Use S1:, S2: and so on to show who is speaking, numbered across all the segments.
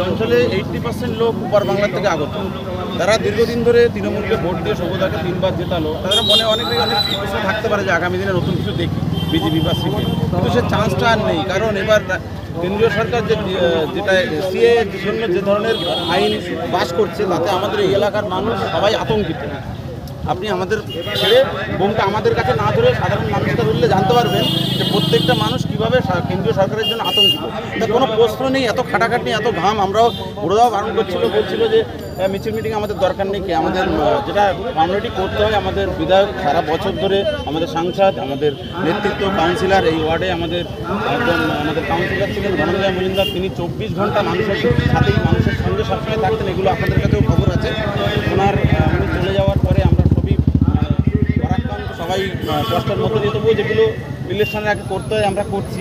S1: অঞ্চলে 80% লোক উপার বাংলা থেকে আগত, তারা দীর্ঘদিন ধরে তৃণমূলকে ভোট দিয়ে সভ্যতাকে 3 বার জেতালো। তাদের মনে অনেক কিছু থাকতে পারে যে আগামী দিনে নতুন কিছু দেখি বিজেপি বা সিপি, কিন্তু সে চান্সটা আর নেই। কারণ এবার কেন্দ্রীয় সরকার যেটা সিএ জন্য যে ধরনের আইন পাস করছে, তাতে আমাদের এই এলাকার মানুষ সবাই আতঙ্কিত। আপনি আমাদের ছেড়ে বোমটা আমাদের কাছে না ধরে সাধারণ মানুষকে ধরলে জানতে পারবেন যে প্রত্যেকটা মানুষ কীভাবে কেন্দ্রীয় সরকারের জন্য আতঙ্কিত। তা কোনো প্রশ্ন নেই, এত খাটাখাটনি, এত ঘাম। আমরাও বড়দাও বারণ বলছিল যে মিছিল মিটিং আমাদের দরকার নেই, কি আমাদের যেটা ফর্মালিটি করতে হয়, আমাদের বিধায়ক সারা বছর ধরে, আমাদের সাংসদ, আমাদের নেতৃত্ব, কাউন্সিলর, এই ওয়ার্ডে আমাদের কাউন্সিলর ছিলেন ধনঞ্জয় মজুমদার, তিনি 24 ঘন্টা মানুষের সাথেই মানুষের সঙ্গে সবসময় থাকতেন। এগুলো আপনাদের কাছেও খবর আছে। উনি চলে যাওয়ার পরে আমরা সবাই কষ্টের মধ্যে দিয়ে, তবুও যেগুলো ইলেকশনের আগে করতে হয় আমরা করছি।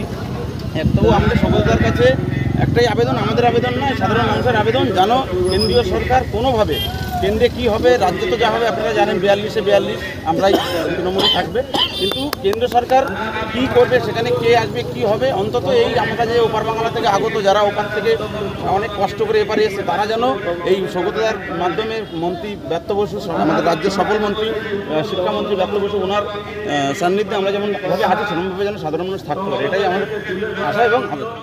S1: তবু আমাদের সকলদার কাছে একটাই আবেদন, আমাদের আবেদন নয়, সাধারণ মানুষের আবেদন, যেন কেন্দ্রীয় সরকার কোনোভাবে, কেন্দ্রে কি হবে, রাজ্যে তো যা হবে আপনারা জানেন, 42-42 আমরাই তৃণমূলই থাকবে, কিন্তু কেন্দ্র সরকার কি করবে, সেখানে কে আসবে, কি হবে, অন্তত এই আমরা যে ওপার বাংলা থেকে আগত যারা ওপার থেকে অনেক কষ্ট করে এপারে এসে, তারা যেন এই সৌগতদার মাধ্যমে মন্ত্রী ব্যাপ্ত বসু, আমাদের রাজ্যের সফল মন্ত্রী, শিক্ষামন্ত্রী ব্যাপ্ত বসু, ওনার সান্নিধ্যে আমরা যেমনভাবে আছি সেরকমভাবে যেন সাধারণ মানুষ থাকতে পারে, এটাই আমাদের আশা এবং আবেদন।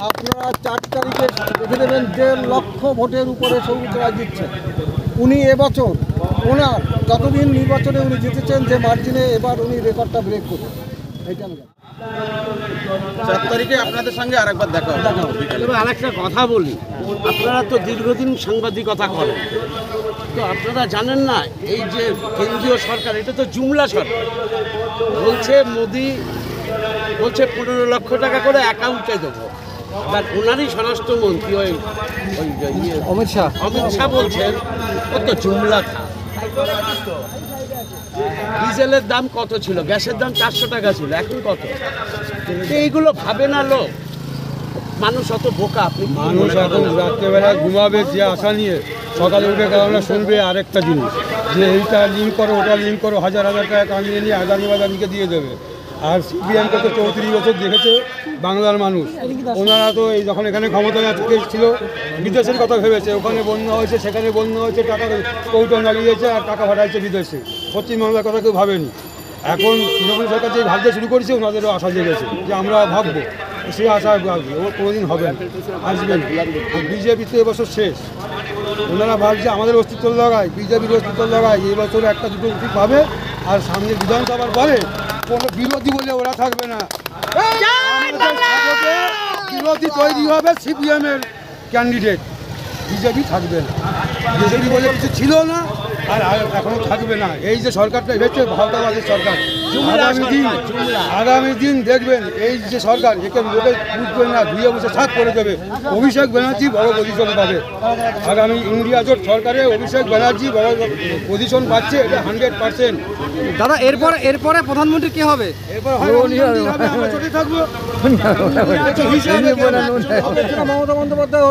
S2: আপনারা 4 তারিখে দেখে দেবেন 1.5 লক্ষ ভোটের উপরে সৌগতরা জিতছেন। উনি এবছর ওনার যতদিন নির্বাচনে উনি জিতেছেন যে মার্জিনে, এবার উনি রেকর্ডটা ব্রেক করবেন, এইটা আমি
S1: 4 তারিখে আপনাদের সঙ্গে আরেকবার দেখা হবে।
S3: তবে আরেকটা কথা বলি, আপনারা তো দীর্ঘদিন সাংবাদিকতা করেন, তো আপনারা জানেন না এই যে কেন্দ্রীয় সরকার, এটা তো জুমলা সরকার। বলছে মোদি বলছে 15 লক্ষ টাকা করে অ্যাকাউন্টে দেবো, আর ওনারই স্বরাষ্ট্রমন্ত্রী অমিত শাহ বলছেন ও তো জুমলা থা। ডিজেলের দাম কত ছিল, গ্যাসের দাম 400 টাকা ছিল, এখন কত? এইগুলো ভাবে না লোক, মানুষ অত বোকা। আপনি
S4: মানুষ এখন রাত্রেবেলা ঘুমাবে যে আশা নিয়ে, সকালে উঠে কারণে শুনবে আরেকটা জিনিস, যে এইটা লিঙ্ক করো, ওটা লিঙ্ক করো, হাজার টাকা কামিয়ে নিয়ে আদানি বাদানিকে দিয়ে দেবে। আর সিপিএমকে তো 34 বছর দেখেছে বাংলার মানুষ। ওনারা তো এই যখন এখানে ক্ষমতায় ছিল, বিদেশের কথা ভেবেছে, ওখানে বন্যা হয়েছে, সেখানে বন্যা হয়েছে, টাকা কৌটো নাড়িয়েছে আর টাকা পাঠাইছে বিদেশে, পশ্চিমবাংলার কথা কেউ ভাবেনি। এখন তৃণমূল সরকার যে ভাবতে শুরু করেছে, ওনাদেরও আশা জেগেছে যে আমরা ভাববো, সে আশা ভাববে ও কোনোদিন হবে না, আসবেন। বিজেপি তো এবছর শেষ, ওনারা ভাবছে আমাদের অস্তিত্ব লাগায়, বিজেপির অস্তিত্ব লাগায়, এবছর 1-2 সিট পাবে, আর সামনে বিধানসভার পরে কোনো বিরোধী বলে ওরা থাকবে না, বিরোধী তৈরি হবে সিপিএমের ক্যান্ডিডেট, বিজেপি থাকবে না। বিজেপি বলে কিছু ছিল না, আর এখনো থাকবে না। এই যে সরকারটা এসেছে ভারতবাদী সরকার, আগামী দিন দেখবেন এই যে সরকার, একে লোকে বুঝবেন না, ধুয়ে বসে সাত করে দেবে। অভিষেক ব্যানার্জি বড় পজিশন পাবে আগামী ইন্ডিয়া জোট সরকারে, অভিষেক ব্যানার্জি বড় পজিশন পাচ্ছে, এটা 100%।
S2: দাদা এরপরে প্রধানমন্ত্রী কি হবে?
S4: এরপর আমরা চলে থাকবো।
S2: মমতা বন্দ্যোপাধ্যায়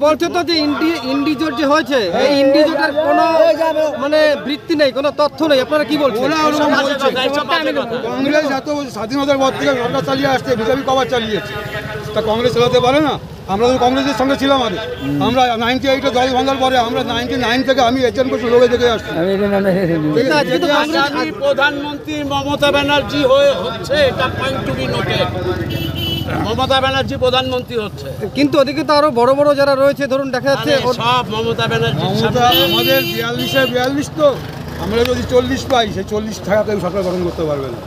S2: বলছে তো যে ইন্ডি জোট যে হয়েছে, এই ইন্ডি জোটের কোনো মানে বৃত্তি নেই, কোনো তথ্য নেই, আপনারা কি বলছেন?
S4: কংগ্রেস এত স্বাধীনতার পর থেকে সরকার চালিয়ে আসছে, বিজেপি কবার চালিয়েছে, তা কংগ্রেস চালাতে পারে না? আমরা তো কংগ্রেসের সঙ্গে ছিলাম, আমরা 98-এ দল ভাঙার পরে আমরা 99 থেকে আমি এজেন্ট করছি, লোকে দেখে আসছি।
S3: প্রধানমন্ত্রী মমতা ব্যানার্জি হচ্ছে, এটা point to be noted. Mamata Banerjee প্রধানমন্ত্রী হচ্ছে,
S2: কিন্তু ওদিকে তো আরো বড় বড় যারা রয়েছে, ধরুন দেখা যাচ্ছে
S3: সব মমতা ব্যানার্জি।
S4: আমাদের 42-এ 42 তো আমরা যদি 40 পাই, সেই 40 টাকা কেউ সরকার গঠন করতে পারবে না।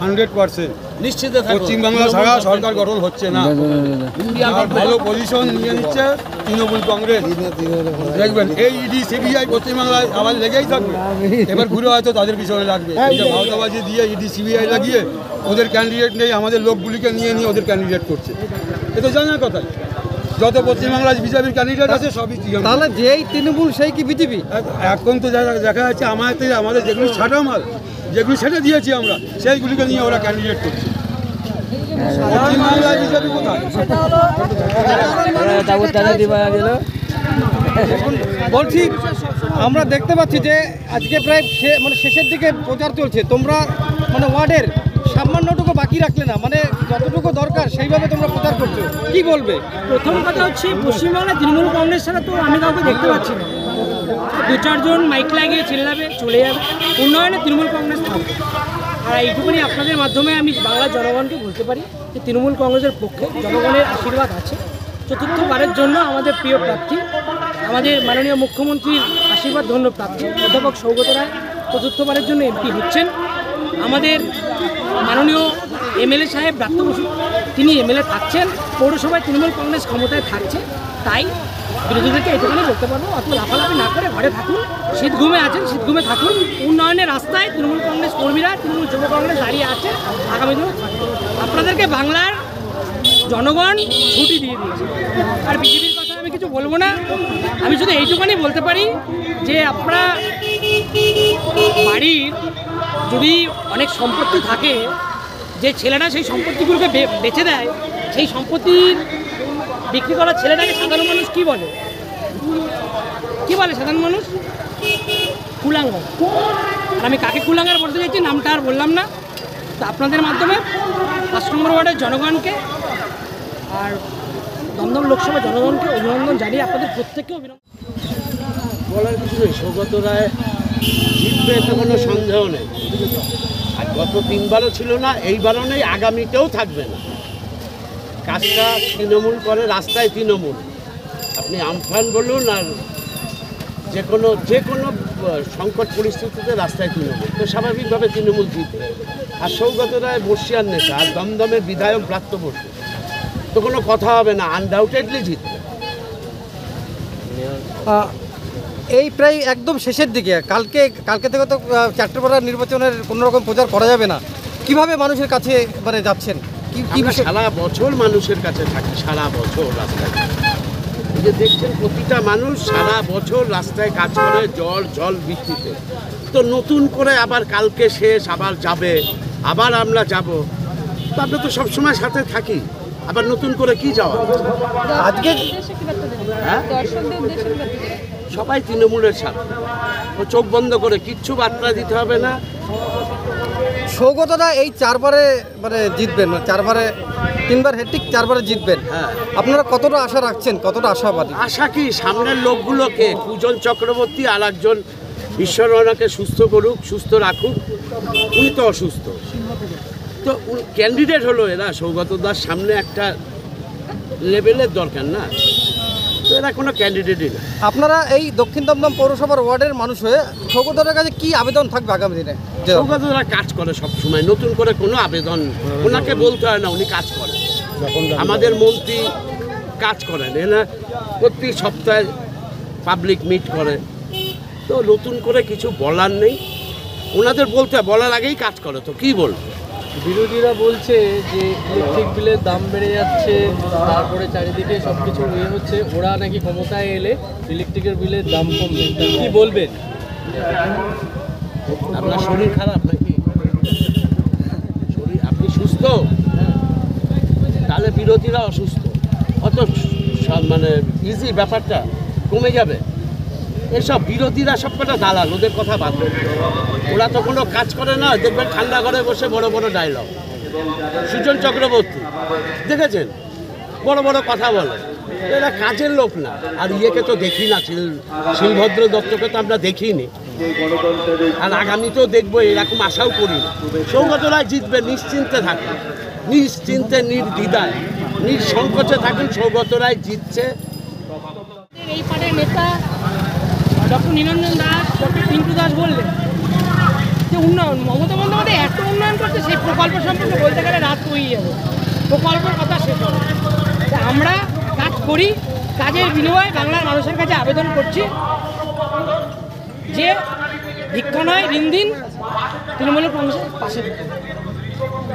S4: 100%
S3: নিশ্চিত থাকুন
S4: পশ্চিমবাংলা ছাড়া সরকার গঠন হচ্ছে না। আর ভালো পজিশন নিয়ে নিচ্ছে তৃণমূল কংগ্রেস। দেখবেন এই ইডি সিবিআই পশ্চিমবাংলায় আবার লেগেই থাকবে। এবার ঘুরে হয়তো তাদের পিছনে লাগবে। এই যে ভাওতাবাজি দিয়ে ইডি সিবিআই লাগিয়ে ওদের ক্যান্ডিডেট নেই, আমাদের লোকগুলিকে নিয়ে নিয়ে ওদের ক্যান্ডিডেট করছে। এ তো জানার কথা। যত পশ্চিমবাংলায় বিজেপির ক্যান্ডিডেট আছে সবই তৃণমূল।
S2: তাহলে যেই তৃণমূল সেই কি বিজেপি?
S4: এখন তো দেখা যাচ্ছে আমাদের যেগুলো ছাটা মাল, যেগুলো ছেড়ে দিয়েছি আমরা, সেইগুলিকে নিয়ে ওরা ক্যান্ডিডেট করছে। পশ্চিমবাংলায় বিজেপি কোথায়?
S2: বলছি আমরা দেখতে পাচ্ছি যে আজকে প্রায় মানে শেষের দিকে প্রচার চলছে। তোমরা মানে ওয়ার্ডের সামান্যটুকু বাকি রাখলে না, মানে যতটুকু দরকার সেইভাবে তোমরা প্রচার করছো, কি বলবে?
S5: প্রথম কথা হচ্ছে পশ্চিমবাংলায় তৃণমূল কংগ্রেস ছাড়া তো আমি কাউকে দেখতে পাচ্ছি না। 2-4 মাইক লাগিয়ে চিল্লাবে, চলে যাবে। উন্নয়নে তৃণমূল কংগ্রেস থাকবে। আর এইটুকুনি আপনাদের মাধ্যমে আমি বাংলার জনগণকে বলতে পারি যে তৃণমূল কংগ্রেসের পক্ষে জনগণের আশীর্বাদ আছে। চতুর্থবারের জন্য আমাদের প্রিয় প্রার্থী, আমাদের মাননীয় মুখ্যমন্ত্রীর আশীর্বাদ ধন্য প্রার্থী অধ্যাপক সৌগত রায় চতুর্থবারের জন্য এমপি হচ্ছেন। আমাদের মাননীয় এমএলএ সাহেব ব্রাত্য বসু তিনি এমএলএ থাকছেন। পৌরসভায় তৃণমূল কংগ্রেস ক্ষমতায় থাকছে। তাই বিরোধীদেরকে এটুকুনি বলতে পারবো, অত লাফালাফি না করে ঘরে থাকুন। শীত ঘুমে আছেন, শীত ঘুমে থাকুন। উন্নয়নের রাস্তায় তৃণমূল কংগ্রেস কর্মীরা, তৃণমূল যুব কংগ্রেস দাঁড়িয়ে আছে। আগামী দিনে আপনাদেরকে বাংলার জনগণ ছুটি দিয়ে দিয়েছে। আর বিজেপির কথা আমি কিছু বলবো না। আমি শুধু এইটুকুনি বলতে পারি যে আপনারা বাড়ির যদি অনেক সম্পত্তি থাকে, যে ছেলেটা সেই সম্পত্তিগুলোকে বেচে দেয়, সেই সম্পত্তির বিক্রি করা ছেলেটাকে সাধারণ মানুষ কি বলে? কি বলে সাধারণ মানুষ? কুলাঙ্গার। আর আমি কাকে কুলাঙ্গার বলতে চাইছি নামটা আর বললাম না। তো আপনাদের মাধ্যমে 5 নম্বর ওয়ার্ডের জনগণকে আর দমদম লোকসভা জনগণকে অভিনন্দন জানিয়ে আপনাদের প্রত্যেককে অভিনন্দন।
S3: বলার কিছু নেই, সৌগত রায় জিতবে এতে কোনো সন্দেহ নেই। আর গত 3বারও ছিল না, এইবারও নেই, আগামীতেও থাকবে না। কাজটা তৃণমূল করে, রাস্তায় তৃণমূল। আপনি আমফান বলুন আর যে কোনো সংকট পরিস্থিতিতে রাস্তায় তৃণমূল, তো স্বাভাবিকভাবে তৃণমূল জিতবে। আর সৌগত রায় বর্ষিয়ার নেতা, আর দমদমের বিধায়ক ব্রাত্য বসু, তো কোনো কথা হবে না, আনডাউটেডলি জিতবে।
S2: এই প্রায় একদম শেষের দিকে, কালকে থেকে তো 4টে পাড়ার নির্বাচনের কোনো রকম প্রচার করা যাবে না। কিভাবে মানুষের কাছে মানে যাচ্ছেন?
S3: আমরা সারা বছর মানুষের কাছে থাকি, সারা বছর রাস্তায়। এই যে দেখছেন প্রতিটা মানুষ সারা বছর রাস্তায় কাজ করে, জল বৃষ্টিতে। তো নতুন করে আবার কালকে শেষ, আবার যাবে, আবার আমরা যাব। তো আমরা তো সবসময় সাথে থাকি, আবার নতুন করে কি যাওয়া?
S2: আজকে
S3: হ্যাঁ, সবাই তৃণমূলের সাথে। ও চোখ বন্ধ করে কিচ্ছু বার্তা দিতে হবে না।
S2: সৌগতদা এই 4বারে মানে জিতবেন, 3বার হ্যাট্রিক, 4বারে জিতবেন।
S3: হ্যাঁ,
S2: আপনারা কতটা আশা রাখছেন, কতটা আশাবাদী?
S3: আশা কি, সামনের লোকগুলোকে, পূজন চক্রবর্তী আর একজন, ঈশ্বর ওনাকে সুস্থ করুক, সুস্থ রাখুক। উনি তো অসুস্থ, তো ক্যান্ডিডেট হলো এরা। সৌগতদার সামনে একটা লেভেলের দরকার না, তো এরা কোনো ক্যান্ডিডেটই না।
S2: আপনারা এই দক্ষিণ দমদম পৌরসভার ওয়ার্ডের মানুষ হয়ে সৌগতদার কাছে কি আবেদন থাকবে আগামী দিনে?
S3: সৌগতদা কাজ করে সবসময়, নতুন করে কোনো আবেদন ওনাকে বলতে হয় না, উনি কাজ করেন। আমাদের মন্ত্রী কাজ করেন, এরা প্রতি সপ্তাহে পাবলিক মিট করে। তো নতুন করে কিছু বলার নেই, ওনাদের বলতে বলার আগেই কাজ করে। তো কি বলবো?
S6: বিরোধীরা বলছে যে ইলেকট্রিক বিলের দাম বেড়ে যাচ্ছে, তারপরে চারিদিকে সব কিছু ইয়ে হচ্ছে, ওরা নাকি ক্ষমতায় এলে ইলেকট্রিকের বিলের দাম কমবে। কি বলবেন?
S3: আপনার শরীর খারাপ নাকি? শরীর, আপনি সুস্থ? তাহলে বিরোধীরা অসুস্থ। অত মানে ইজি ব্যাপারটা কমে যাবে। এসব বিরোধীরা সব কটা দালাল, ওদের কথা বাদ। ওরা তো কোনো কাজ করে না, দেখবেন ঠান্ডা ঘরে বসে বড় বড় ডায়লগ। সুজন চক্রবর্তী দেখেছেন, বড় বড় কথা বলে। এরা কাজের লোক না। আর ইয়েকে তো দেখি না, শিলভদ্র দত্তকে তো আমরা দেখিনি, আর আগামীতেও দেখবো, এরকম আশাও করি না। সৌগত রায় জিতবে, নিশ্চিন্তে থাকুন, নিশ্চিন্তে, নির্দ্বিধায়, নিঃসংকোচে থাকুন। সৌগত রায় জিতছে।
S5: এই পাড়ার নেতা ডক্টর নিরঞ্জন দাস, ডক্টর পিন্টু দাস বললেন যে উন্নয়ন, মমতা বন্দ্যোপাধ্যায় এত উন্নয়ন করছে সেই প্রকল্প সম্পর্কে বলতে গেলে রাত হয়ে যাবে, প্রকল্পের কথা শেষ হবে। তা আমরা কাজ করি, কাজের বিনিময়ে বাংলার মানুষের কাছে আবেদন করছি যে ভিক্ষা নয় ঋণ দিন, তৃণমূল কংগ্রেসের পাশে থাকুন।